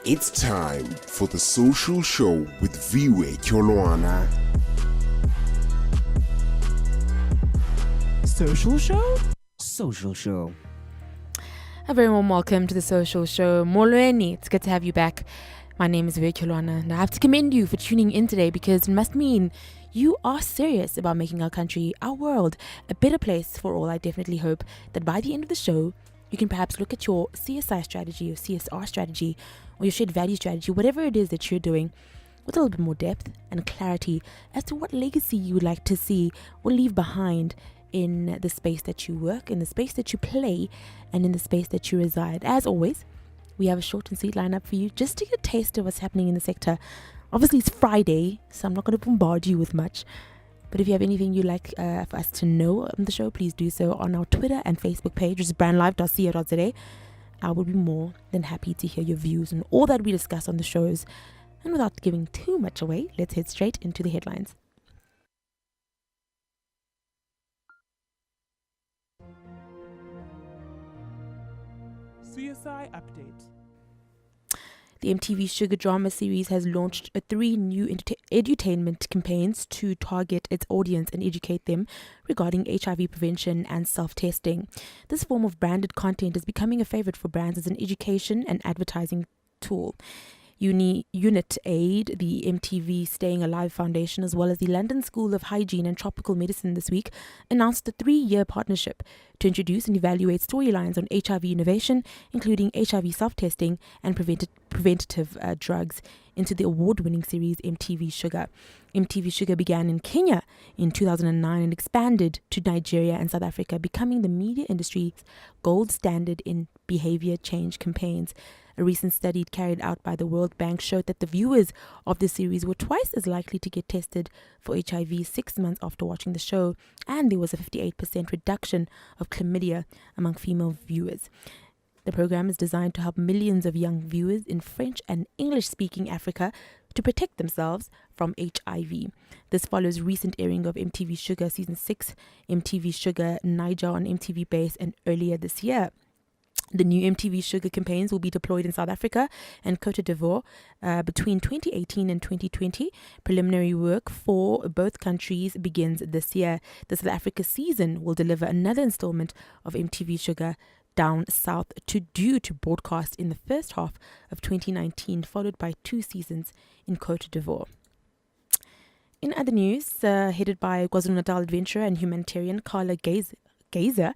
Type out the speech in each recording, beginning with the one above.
It's time for the Social Show with Viwe Kyolwana. Social Show? Social Show. A very warm welcome to the Social Show. Molweni, it's good to have you back. My name is Viwe Kyolwana, and I have to commend you for tuning in today because it must mean you are serious about making our country, our world, a better place for all. I definitely hope that by the end of the show, you can perhaps look at your CSI strategy or CSR strategy or your shared value strategy, whatever it is that you're doing, with a little bit more depth and clarity as to what legacy you would like to see or leave behind in the space that you work, in the space that you play, and in the space that you reside. As always, we have a short and sweet lineup for you just to get a taste of what's happening in the sector. Obviously, it's Friday, so I'm not going to bombard you with much. But if you have anything you'd like for us to know on the show, please do so on our Twitter and Facebook page, which is brandlive.co.za. I would be more than happy to hear your views on all that we discuss on the shows. And without giving too much away, let's head straight into the headlines. CSI Update. The MTV Sugar drama series has launched 3 new edutainment campaigns to target its audience and educate them regarding HIV prevention and self-testing. This form of branded content is becoming a favorite for brands as an education and advertising tool. Unit Aid, the MTV Staying Alive Foundation, as well as the London School of Hygiene and Tropical Medicine this week, announced a 3-year partnership to introduce and evaluate storylines on HIV innovation, including HIV self-testing and preventative drugs, into the award-winning series MTV Sugar. MTV Sugar began in Kenya in 2009 and expanded to Nigeria and South Africa, becoming the media industry's gold standard in behavior change campaigns. A recent study carried out by the World Bank showed that the viewers of the series were twice as likely to get tested for HIV 6 months after watching the show, and there was a 58% reduction of chlamydia among female viewers. The program is designed to help millions of young viewers in French and English-speaking Africa to protect themselves from HIV. This follows recent airing of MTV Sugar Season 6, MTV Sugar Niger on MTV Base, and earlier this year. The new MTV Sugar campaigns will be deployed in South Africa and Côte d'Ivoire between 2018 and 2020. Preliminary work for both countries begins this year. The South Africa season will deliver another installment of MTV Sugar Down South due to broadcast in the first half of 2019, followed by 2 seasons in Côte d'Ivoire. In other news, headed by KwaZulu-Natal adventurer and humanitarian Carla Gazer,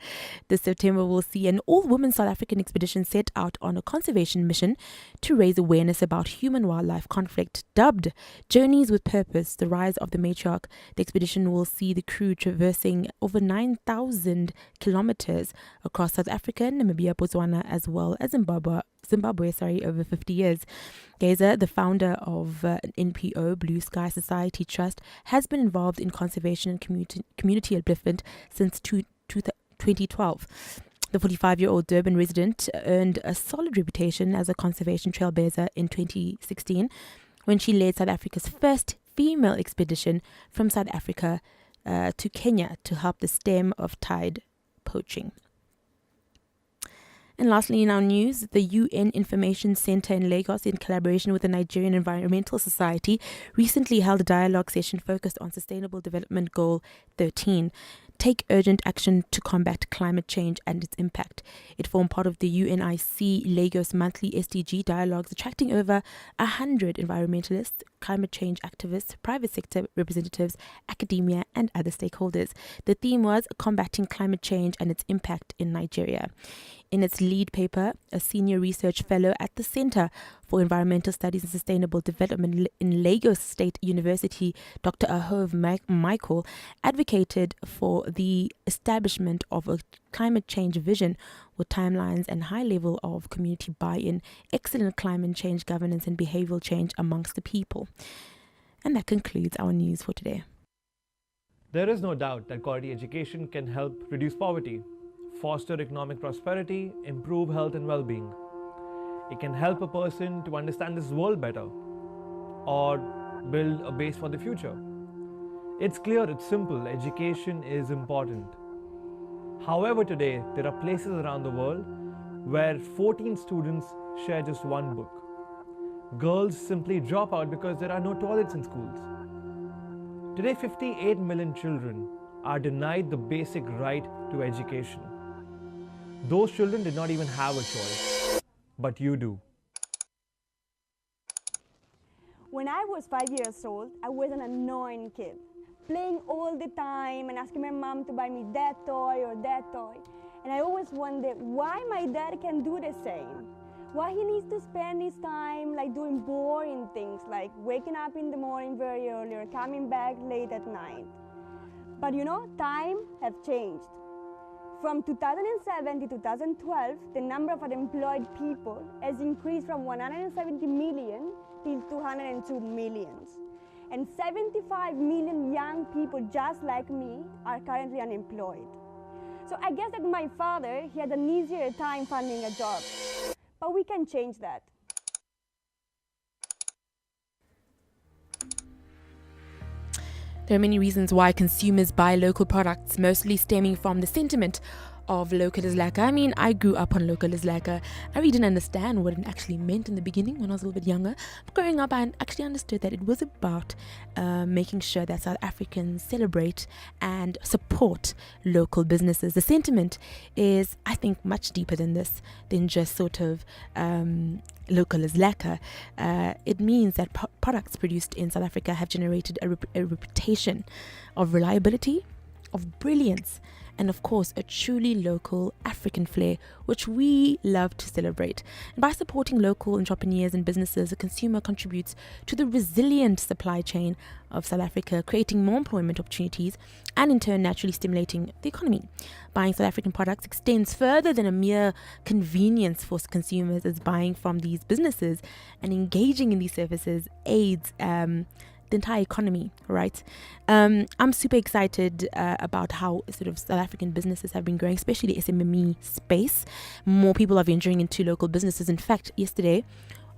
this September will see an all-women South African expedition set out on a conservation mission to raise awareness about human-wildlife conflict. Dubbed Journeys with Purpose, the rise of the matriarch, the expedition will see the crew traversing over 9,000 kilometers across South Africa, Namibia, Botswana, as well as Zimbabwe, over 50 years. Gazer, the founder of NPO Blue Sky Society Trust, has been involved in conservation and community upliftment since 2012. The 45-year-old Durban resident earned a solid reputation as a conservation trailblazer in 2016 when she led South Africa's first female expedition from South Africa to Kenya to help the stem of tide poaching. And lastly, in our news, the UN Information Center in Lagos, in collaboration with the Nigerian Environmental Society, recently held a dialogue session focused on Sustainable Development Goal 13. Take urgent action to combat climate change and its impact. It formed part of the UNIC Lagos monthly SDG dialogues, attracting over 100 environmentalists, climate change activists, private sector representatives, academia, and other stakeholders. The theme was combating climate change and its impact in Nigeria. In its lead paper, a senior research fellow at the Center for Environmental Studies and Sustainable Development in Lagos State University, Dr. Ahove Michael, advocated for the establishment of a climate change vision with timelines and high level of community buy-in, excellent climate change governance and behavioral change amongst the people. And that concludes our news for today. There is no doubt that quality education can help reduce poverty, foster economic prosperity, improve health and well-being. It can help a person to understand this world better or build a base for the future. It's clear, it's simple, education is important. However, today there are places around the world where 14 students share just one book. Girls simply drop out because there are no toilets in schools. Today, 58 million children are denied the basic right to education. Those children did not even have a choice, but you do. When I was 5 years old, I was an annoying kid, playing all the time and asking my mom to buy me that toy or that toy. And I always wondered why my dad can do the same. Why he needs to spend his time like doing boring things like waking up in the morning very early or coming back late at night. But you know, time have changed. From 2007 to 2012, the number of unemployed people has increased from 170 million to 202 million. And 75 million young people just like me are currently unemployed. So I guess that my father, he had an easier time finding a job. But we can change that. There are many reasons why consumers buy local products, mostly stemming from the sentiment of local is lekker. I mean, I grew up on local is lekker. I really didn't understand what it actually meant in the beginning when I was a little bit younger. But growing up, I actually understood that it was about making sure that South Africans celebrate and support local businesses. The sentiment is, I think, much deeper than this, than just sort of local is lekker. It means that products produced in South Africa have generated a reputation of reliability, of brilliance, and of course a truly local African flair, which we love to celebrate. And by supporting local entrepreneurs and businesses, a consumer contributes to the resilient supply chain of South Africa, creating more employment opportunities and in turn naturally stimulating the economy. Buying South African products extends further than a mere convenience for consumers, as buying from these businesses and engaging in these services aids the entire economy, right? I'm super excited about how sort of South African businesses have been growing, especially the SMME space. More people are venturing into local businesses. In fact, yesterday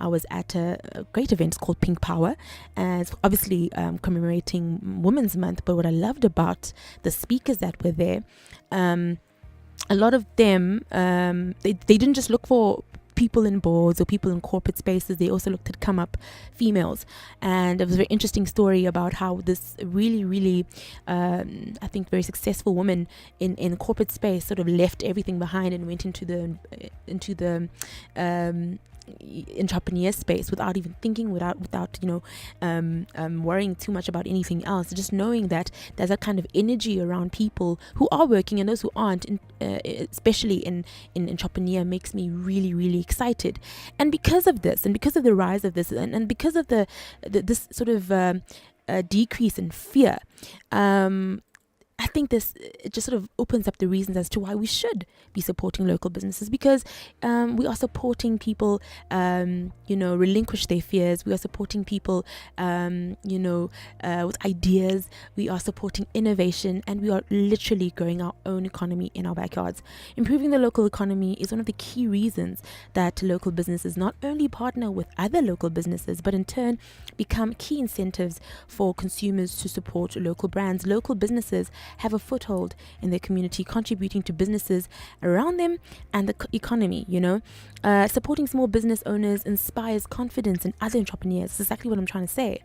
I was at a great event called Pink Power, and it's obviously commemorating Women's Month. But what I loved about the speakers that were there, a lot of them, they didn't just look for people in boards or people in corporate spaces. They also looked at come up females, and it was a very interesting story about how this really I think very successful woman in corporate space sort of left everything behind and went into the entrepreneur space without even thinking, without worrying too much about anything else, just knowing that there's a kind of energy around people who are working and those who aren't, especially in entrepreneur, makes me really excited. And because of this, and because of the rise of this, and because of this sort of decrease in fear, I think it just sort of opens up the reasons as to why we should be supporting local businesses, because we are supporting people, relinquish their fears. We are supporting people, with ideas. We are supporting innovation, and we are literally growing our own economy in our backyards. Improving the local economy is one of the key reasons that local businesses not only partner with other local businesses, but in turn become key incentives for consumers to support local brands. Local businesses have a foothold in their community, contributing to businesses around them and the economy. Supporting small business owners inspires confidence in other entrepreneurs. That's exactly what I'm trying to say.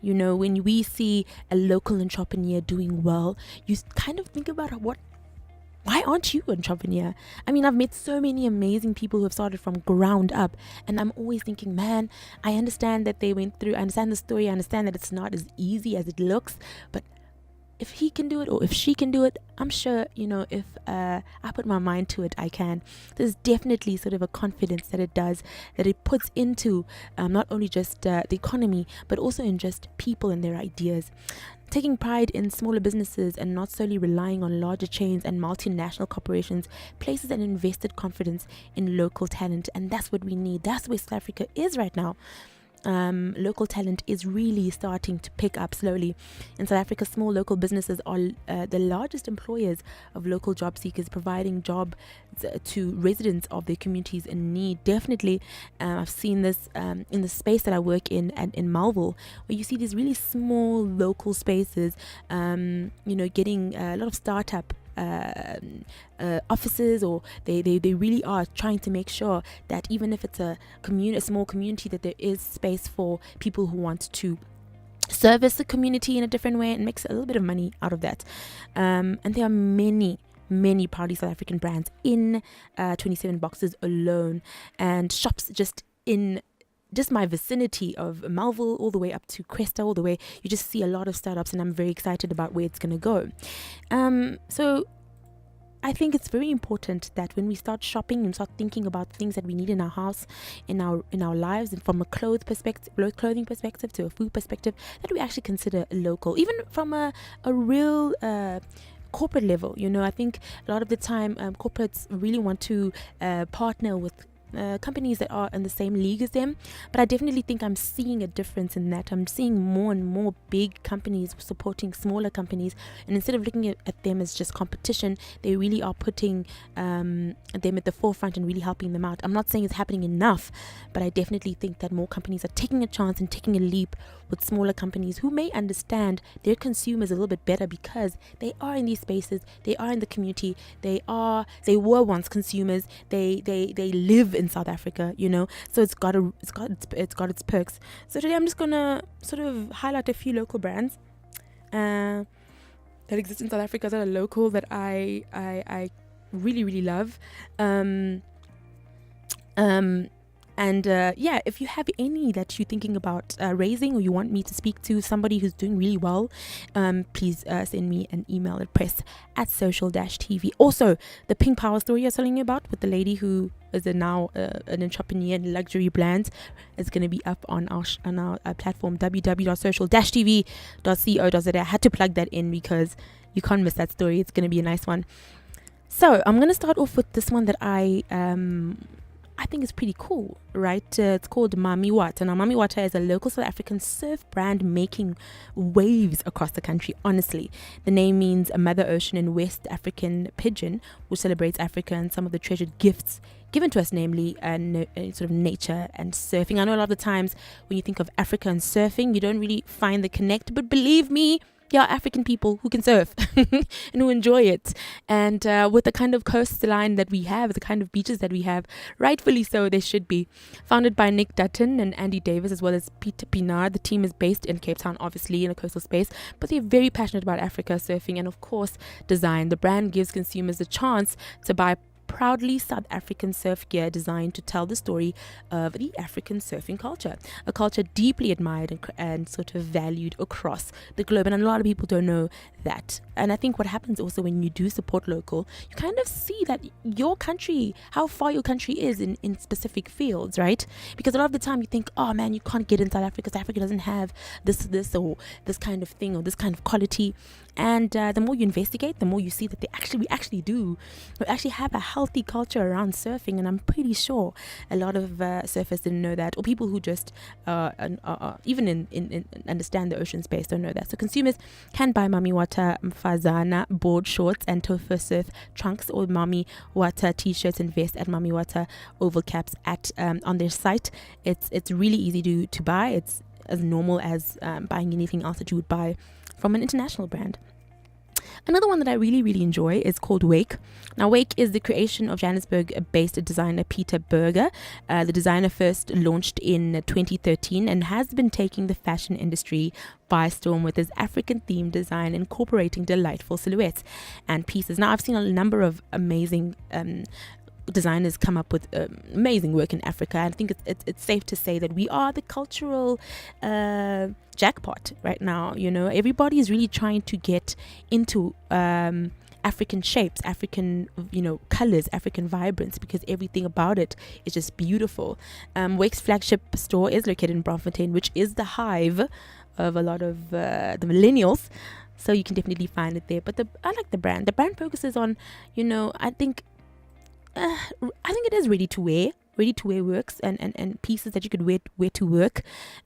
When we see a local entrepreneur doing well, you kind of think about why aren't you an entrepreneur? I mean, I've met so many amazing people who have started from ground up, and I'm always thinking, man, I understand that they went through, I understand the story, I understand that it's not as easy as it looks, but if he can do it, or if she can do it, I'm sure, if I put my mind to it, I can. There's definitely sort of a confidence that it puts into not only just the economy, but also in just people and their ideas. Taking pride in smaller businesses and not solely relying on larger chains and multinational corporations places an invested confidence in local talent, and that's what we need. That's where South Africa is right now. Local talent is really starting to pick up slowly. In South Africa, small local businesses are the largest employers of local job seekers, providing jobs to residents of their communities in need. Definitely, I've seen this in the space that I work in Malville, where you see these really small local spaces, getting a lot of startup offices, or they really are trying to make sure that even if it's a small community, that there is space for people who want to service the community in a different way and makes a little bit of money out of that. And there are many proudly South African brands in 27 Boxes alone, and shops just in my vicinity of Melville all the way up to Cresta, all the way. You just see a lot of startups, and I'm very excited about where it's going to go. So I think it's very important that when we start shopping and start thinking about things that we need in our house, in our lives, and from a clothing perspective to a food perspective, that we actually consider local, even from a real corporate level. You know, I think a lot of the time corporates really want to partner with companies that are in the same league as them, but I definitely think I'm seeing a difference in that. I'm seeing more and more big companies supporting smaller companies, and instead of looking at them as just competition, they really are putting them at the forefront and really helping them out. I'm not saying it's happening enough, but I definitely think that more companies are taking a chance and taking a leap with smaller companies who may understand their consumers a little bit better, because they are in these spaces, they are in the community, they were once consumers, they live in South Africa, you know, so it's got its perks. So today I'm just gonna sort of highlight a few local brands that exist in South Africa that are local, that I really love. If you have any that you're thinking about raising, or you want me to speak to somebody who's doing really well, please send me an email at press@social-tv. Also, the Pink Power story I was telling you about with the lady who is now an entrepreneur in luxury brands is going to be up on our platform www.social-tv.co.za. I had to plug that in because you can't miss that story. It's going to be a nice one. So I'm going to start off with this one that I think is pretty cool, right? It's called Mami Wata. Now, Mami Wata is a local South African surf brand making waves across the country, honestly. The name means a Mother Ocean in West African Pidgin, which celebrates Africa and some of the treasured gifts given to us, namely sort of nature and surfing. I know a lot of the times when you think of Africa and surfing, you don't really find the connect, but believe me, there are African people who can surf and who enjoy it. And with the kind of coastline that we have, the kind of beaches that we have, rightfully so, they should be. Founded by Nick Dutton and Andy Davis, as well as Peter Pinar, the team is based in Cape Town, obviously, in a coastal space, but they're very passionate about Africa, surfing, and of course, design. The brand gives consumers a chance to buy proudly South African surf gear designed to tell the story of the African surfing culture, a culture deeply admired and sort of valued across the globe. And a lot of people don't know that. And I think what happens also when you do support local, you kind of see that your country, how far your country is in specific fields, right? Because a lot of the time you think, oh man, you can't get in South Africa, South Africa doesn't have this or this kind of thing or this kind of quality. And the more you investigate, the more you see that we actually have a healthy culture around surfing. And I'm pretty sure a lot of surfers didn't know that, or people who just even in understand the ocean space don't know that. So consumers can buy Mami Wata Mfazana board shorts and Tofa surf trunks, or Mami Wata t-shirts and vests at Mami Wata oval caps at on their site. It's really easy to buy. It's as normal as buying anything else that you would buy from an international brand. Another one that I really enjoy is called Wake. Now, Wake is the creation of Johannesburg-based designer Peter Berger. The designer first launched in 2013 and has been taking the fashion industry by storm with his African-themed design, incorporating delightful silhouettes and pieces. Now, I've seen a number of amazing designers come up with amazing work in Africa. I think it's safe to say that we are the cultural jackpot right now. You know, everybody is really trying to get into African shapes, African, colors, African vibrance, because everything about it is just beautiful. Wake's flagship store is located in Braamfontein, which is the hive of a lot of the millennials. So you can definitely find it there. But I like the brand. The brand focuses on, I think it is ready to wear works and pieces that you could wear to work,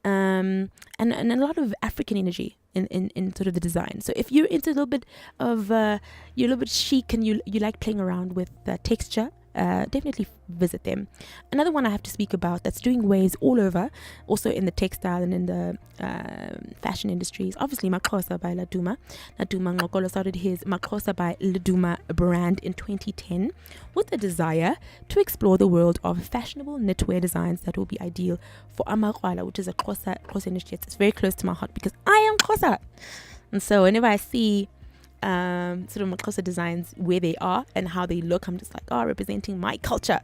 and a lot of African energy in sort of the design. So if you're into a little bit of you're a little bit chic and you like playing around with texture definitely visit them. Another one I have to speak about that's doing waves all over, also in the textile and in the fashion industries. Obviously, Maxhosa by Laduma. Laduma Ngokolo started his Maxhosa by Laduma brand in 2010 with a desire to explore the world of fashionable knitwear designs that will be ideal for Amakwala, which is a Xhosa initiative. It's very close to my heart because I am Xhosa. And so whenever I see sort of Maxhosa designs where they are and how they look, I'm just like, representing my culture.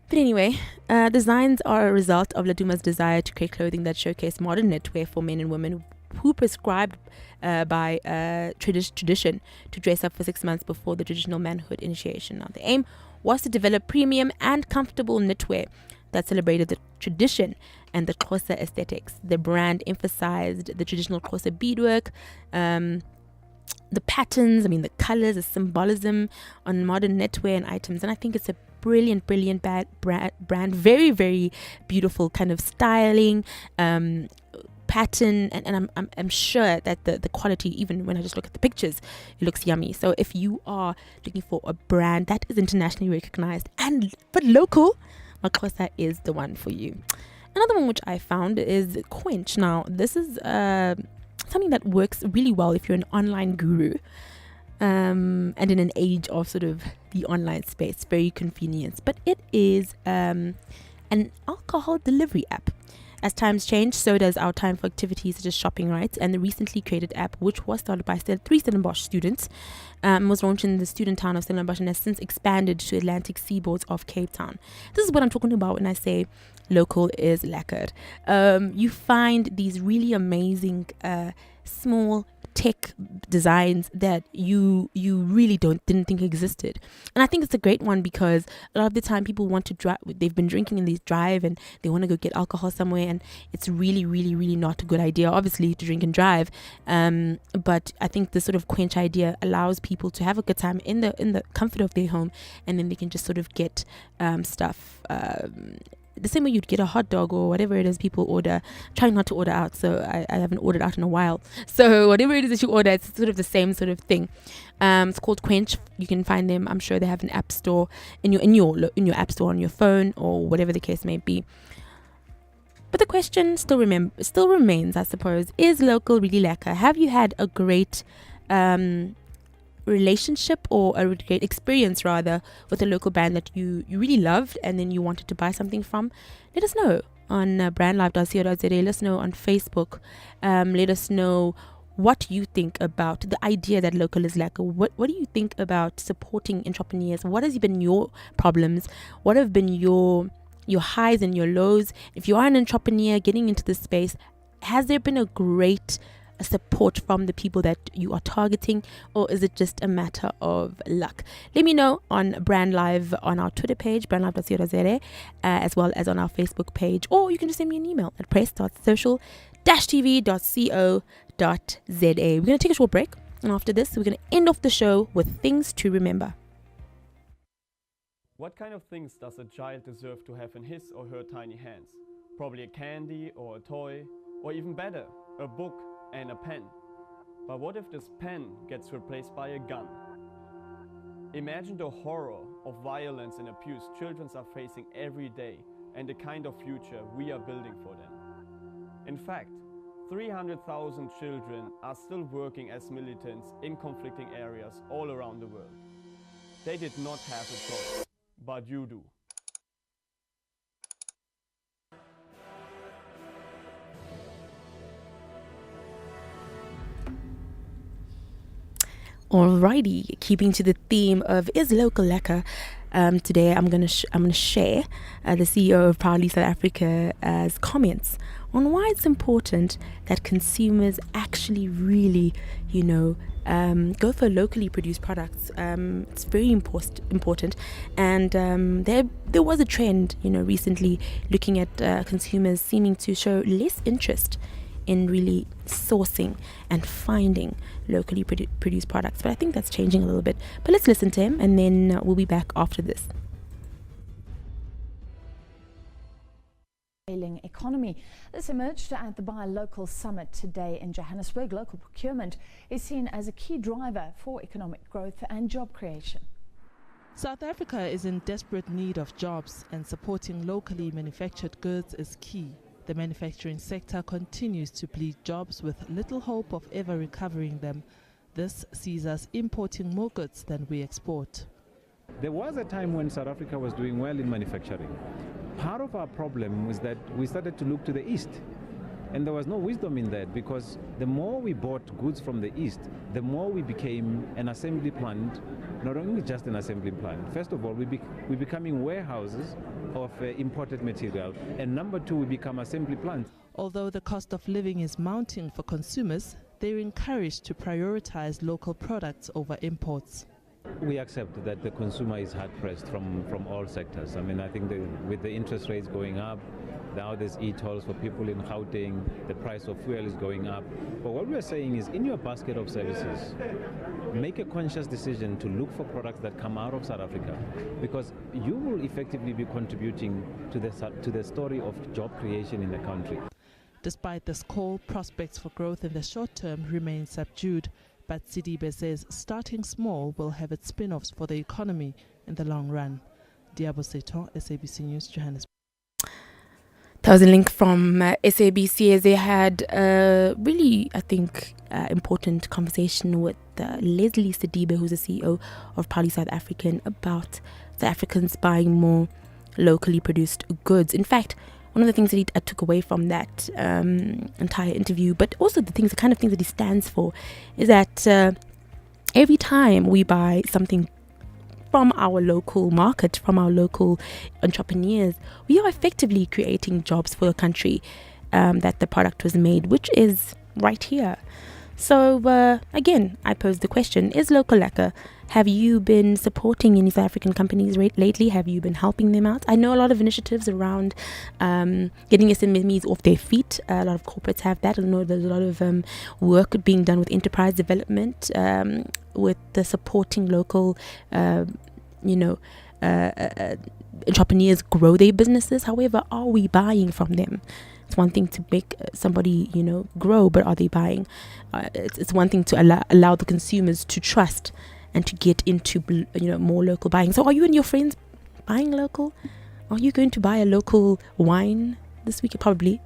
But anyway, designs are a result of Laduma's desire to create clothing that showcase modern knitwear for men and women who prescribed by tradition to dress up for 6 months before the traditional manhood initiation. Now, the aim was to develop premium and comfortable knitwear that celebrated the tradition and the Xhosa aesthetics. The brand emphasized the traditional Xhosa beadwork, the patterns, the colors, the symbolism on modern knitwear and items. And I think it's a brilliant brand. Very, very beautiful kind of styling, pattern, and I'm sure that the quality, even when I just look at the pictures, it looks yummy. So if you are looking for a brand that is internationally recognized but local, Maxhosa is the one for you. Another one which I found is Quench. Now, this is something that works really well if you're an online guru, and in an age of sort of the online space, very convenient. But it is an alcohol delivery app. As times change, so does our time for activities such as shopping, right? And the recently created app, which was started by 3 Stellenbosch students, was launched in the student town of Stellenbosch and has since expanded to Atlantic seaboards of Cape Town. This is what I'm talking about when I say local is lekker. You find these really amazing small tech designs that you really didn't think existed. And I think it's a great one because a lot of the time people want to drive, they've been drinking in these drive and they want to go get alcohol somewhere, and it's really, really, really not a good idea, obviously, to drink and drive. But I think this sort of Quench idea allows people to have a good time in the comfort of their home, and then they can just sort of get stuff the same way you'd get a hot dog or whatever it is people order. Trying not to order out, so I haven't ordered out in a while. So whatever it is that you order, it's sort of the same sort of thing. It's called Quench. You can find them. I'm sure they have an app store in your app store on your phone or whatever the case may be. But the question still remains, I suppose: is local really lekker? Have you had a great relationship or a great experience rather with a local brand that you really loved and then you wanted to buy something from? Let us know on brandlive.co.za. Let us know on Facebook. Let us know what you think about the idea that local is lekker. What do you think about supporting entrepreneurs? What has been your problems? What have been your highs and your lows? If you are an entrepreneur getting into this space, has there been a great support from the people that you are targeting, or is it just a matter of luck? Let me know on Brand Live on our Twitter page, brandlive.co.za, as well as on our Facebook page, or you can just send me an email at press.social-tv.co.za. We're going to take a short break, and after this we're going to end off the show with things to remember. What kind of things does a child deserve to have in his or her tiny hands? Probably a candy or a toy, or even better, a book and a pen. But what if this pen gets replaced by a gun? Imagine the horror of violence and abuse children are facing every day and the kind of future we are building for them. In fact, 300,000 children are still working as militants in conflicting areas all around the world. They did not have a choice, but you do. Alrighty, keeping to the theme of is local lekker, today I'm gonna share the CEO of Proudly South Africa's comments on why it's important that consumers actually really, go for locally produced products. It's very important, and there was a trend, recently looking at consumers seeming to show less interest in really sourcing and finding locally produced products. But I think that's changing a little bit. But let's listen to him, and then we'll be back after this. Economy. This emerged at the Buy Local Summit today in Johannesburg. Local procurement is seen as a key driver for economic growth and job creation. South Africa is in desperate need of jobs, and supporting locally manufactured goods is key. The manufacturing sector continues to bleed jobs with little hope of ever recovering them. This sees us importing more goods than we export. There was a time when South Africa was doing well in manufacturing. Part of our problem was that we started to look to the East. And there was no wisdom in that, because the more we bought goods from the East, the more we became an assembly plant, not only just an assembly plant. First of all, we're becoming warehouses of imported material. And number two, we become assembly plants. Although the cost of living is mounting for consumers, they're encouraged to prioritize local products over imports. We accept that the consumer is hard-pressed from all sectors. I mean, I think with the interest rates going up, now there's e-tolls for people in Gauteng, the price of fuel is going up. But what we're saying is, in your basket of services, make a conscious decision to look for products that come out of South Africa, because you will effectively be contributing to the story of job creation in the country. Despite this call, prospects for growth in the short term remain subdued. But Sidibe says starting small will have its spin-offs for the economy in the long run. Diabo Seton, SABC News, Johannesburg. That was a link from SABC as they had a really, I think, important conversation with Leslie Sidibe, who's the CEO of Proudly South African, about South Africans buying more locally produced goods. In fact, one of the things that I took away from that entire interview, but also the kind of things that he stands for, is that every time we buy something from our local market, from our local entrepreneurs, we are effectively creating jobs for the country that the product was made, which is right here. So again, I pose the question, is local lacquer? Have you been supporting any South African companies lately? Have you been helping them out? I know a lot of initiatives around getting SMEs off their feet. A lot of corporates have that. I know there's a lot of work being done with enterprise development, with the supporting local, entrepreneurs grow their businesses. However, are we buying from them? It's one thing to make somebody, grow, but are they buying? It's one thing to allow the consumers to trust and to get into, more local buying. So are you and your friends buying local? Are you going to buy a local wine this week? Probably.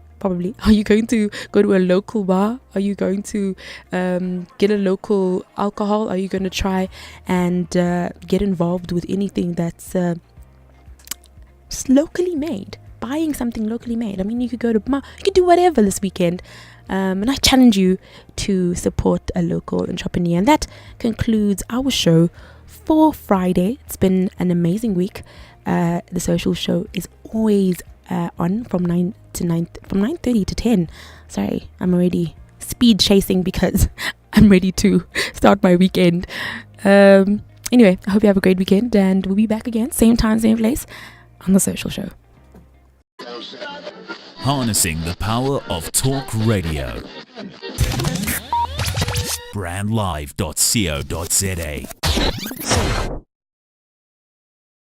Are you going to go to a local bar? Are you going to get a local alcohol? Are you going to try and get involved with anything that's just locally made? Buying something locally made. I mean, you could go to you could do whatever this weekend. And I challenge you to support a local entrepreneur. And that concludes our show for Friday. It's been an amazing week. The Social Show is always on from 9:30 to 10. Sorry, I'm already speed chasing because I'm ready to start my weekend. Anyway, I hope you have a great weekend, and we'll be back again, same time, same place, on The Social Show. Harnessing the power of talk radio. Brandlive.co.za